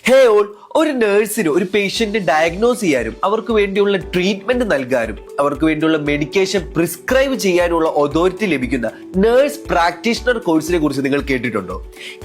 ഹേ all, ഒരു നഴ്സിന് ഒരു patient diagnose ചെയ്യാനും അവർക്ക് വേണ്ടിയുള്ള ട്രീറ്റ്മെന്റ് നൽകാനും അവർക്ക് വേണ്ടിയുള്ള മെഡിക്കേഷൻ പ്രിസ്ക്രൈബ് ചെയ്യാനുള്ള അതോറിറ്റി ലഭിക്കുന്ന നഴ്സ് പ്രാക്ടീഷണർ കോഴ്സിനെ കുറിച്ച് നിങ്ങൾ കേട്ടിട്ടുണ്ടോ?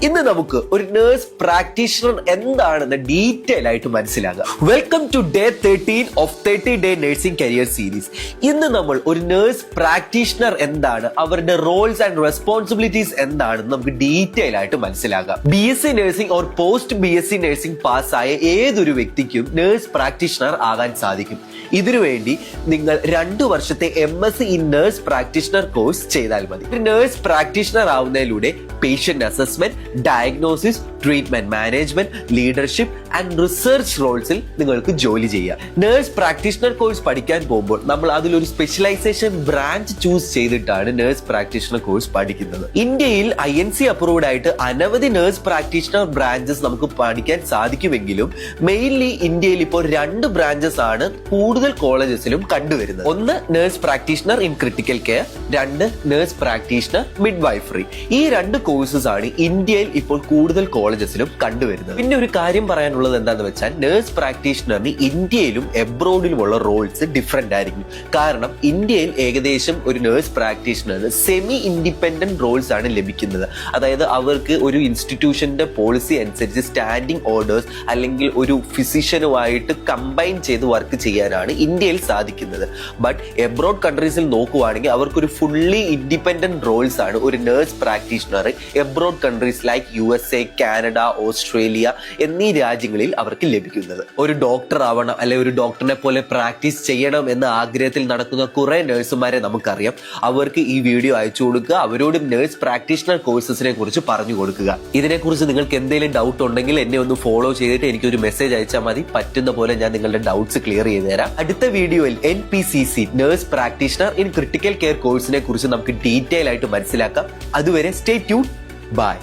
ഇന്ന് നമുക്ക് ഒരു നഴ്സ് പ്രാക്ടീഷണർ എന്താണെന്ന് ഡീറ്റെയിൽ ആയിട്ട് മനസ്സിലാകാം. Welcome to day 13 of 30 day nursing career series. ഇന്ന് നമ്മൾ ഒരു നഴ്സ് പ്രാക്ടീഷണർ എന്താണ്, അവരുടെ റോൾസ് ആൻഡ് റെസ്പോൺസിബിലിറ്റീസ് എന്താണെന്ന് നമുക്ക് ഡീറ്റെയിൽ ആയിട്ട് മനസ്സിലാകാം. BSc nursing or post BSc nursing പാസ്സായ ഏതൊരു വ്യക്തിക്കും നഴ്സ് പ്രാക്ടീഷണർ ആകാൻ സാധിക്കും. ഇതിനുവേണ്ടി നിങ്ങൾ 2 വർഷത്തെ MSc in nurse practitioner course ചെയ്താൽ മതി. ഒരു നഴ്സ് പ്രാക്ടീഷണർ ആവുന്നതിലൂടെ patient assessment, diagnosis, treatment management, leadership and research റോൾസിൽ നിങ്ങൾക്ക് ജോലി ചെയ്യാം. നഴ്സ് പ്രാക്ടീഷണർ കോഴ്സ് പഠിക്കാൻ പോകുമ്പോൾ നമ്മൾ അതിലൊരു സ്പെഷ്യലൈസേഷൻ ബ്രാഞ്ച് ചൂസ് ചെയ്തിട്ടാണ് നഴ്സ് പ്രാക്ടീഷണർ കോഴ്സ് പഠിക്കുന്നത്. ഇന്ത്യയിൽ INC അപ്രൂവ്ഡ് ആയിട്ട് അനവധി നഴ്സ് പ്രാക്ടീഷണർ ബ്രാഞ്ചസ് നമുക്ക് പഠിക്കാൻ സാധിക്കുമെങ്കിലും മെയിൻലി ഇന്ത്യയിൽ ഇപ്പോൾ 2 ബ്രാഞ്ചസ് ആണ് കൂടുതൽ കോളേജസിലും കണ്ടുവരുന്നത്. ഒന്ന് nurse practitioner in critical care, 2 nurse practitioner midwifery. ഈ 2 കോഴ്സസ് ആണ് ഇന്ത്യയിൽ ഇപ്പോൾ കൂടുതൽ കോളേജസിലും കണ്ടുവരുന്നത്. പിന്നെ ഒരു കാര്യം പറയാനുള്ളത് എന്താണെന്ന് വെച്ചാൽ നഴ്സ് പ്രാക്ടീഷണറിന് ഇന്ത്യയിലും എബ്രോഡിലുമുള്ള റോൾസ് ഡിഫറെന്റ് ആയിരിക്കും. കാരണം ഇന്ത്യയിൽ ഏകദേശം ഒരു നഴ്സ് പ്രാക്ടീഷണറിന് സെമി ഇൻഡിപെൻഡന്റ് റോൾസ് ആണ് ലഭിക്കുന്നത്. അതായത് അവർക്ക് ഒരു ഇൻസ്റ്റിറ്റ്യൂഷന്റെ പോളിസി അനുസരിച്ച് സ്റ്റാൻഡിംഗ് ഓർഡേഴ്സ് അല്ലെങ്കിൽ ഒരു ഫിസിഷ്യനുമായിട്ട് കമ്പൈൻ ചെയ്ത് വർക്ക് ചെയ്യാനാണ് ഇന്ത്യയിൽ സാധിക്കുന്നത്. ബട്ട് എബ്രോഡ് കൺട്രീസിൽ നോക്കുവാണെങ്കിൽ അവർക്കൊരു ഫുള്ളി ഇൻഡിപെൻഡന്റ് റോൾസ് ആണ് ഒരു nurse practitioner abroad countries like USA, Canada, Australia എന്നീ രാജ്യങ്ങളിൽ അവർക്ക് ലഭിക്കുന്നത്. ഒരു ഡോക്ടർ ആവണം അല്ലെങ്കിൽ ഒരു ഡോക്ടറിനെ പോലെ പ്രാക്ടീസ് ചെയ്യണം എന്ന ആഗ്രഹത്തിൽ നടക്കുന്ന കുറെ നഴ്സുമാരെ നമുക്കറിയാം. അവർക്ക് ഈ വീഡിയോ അയച്ചു കൊടുക്കുക, അവരോടും നഴ്സ് പ്രാക്ടീഷണർ കോഴ്സസിനെ കുറിച്ച് പറഞ്ഞു കൊടുക്കുക. ഇതിനെക്കുറിച്ച് നിങ്ങൾക്ക് എന്തെങ്കിലും ഡൗട്ട് ഉണ്ടെങ്കിൽ എന്നെ ഒന്ന് ഫോളോ ചെയ്തിട്ട് എനിക്കൊരു മെസ്സേജ് അയച്ചാൽ മതി. പറ്റുന്ന പോലെ ഞാൻ നിങ്ങളുടെ ഡൗട്ട്സ് ക്ലിയർ ചെയ്ത് തരാം. അടുത്ത വീഡിയോയിൽ NPCC nurse practitioner in critical care കോഴ്സിനെ കുറിച്ച് നമുക്ക് ഡീറ്റെയിൽ ആയിട്ട് മനസ്സിലാക്കാം. അതുവരെ സ്റ്റേ ട്യൂൺ. ബൈ.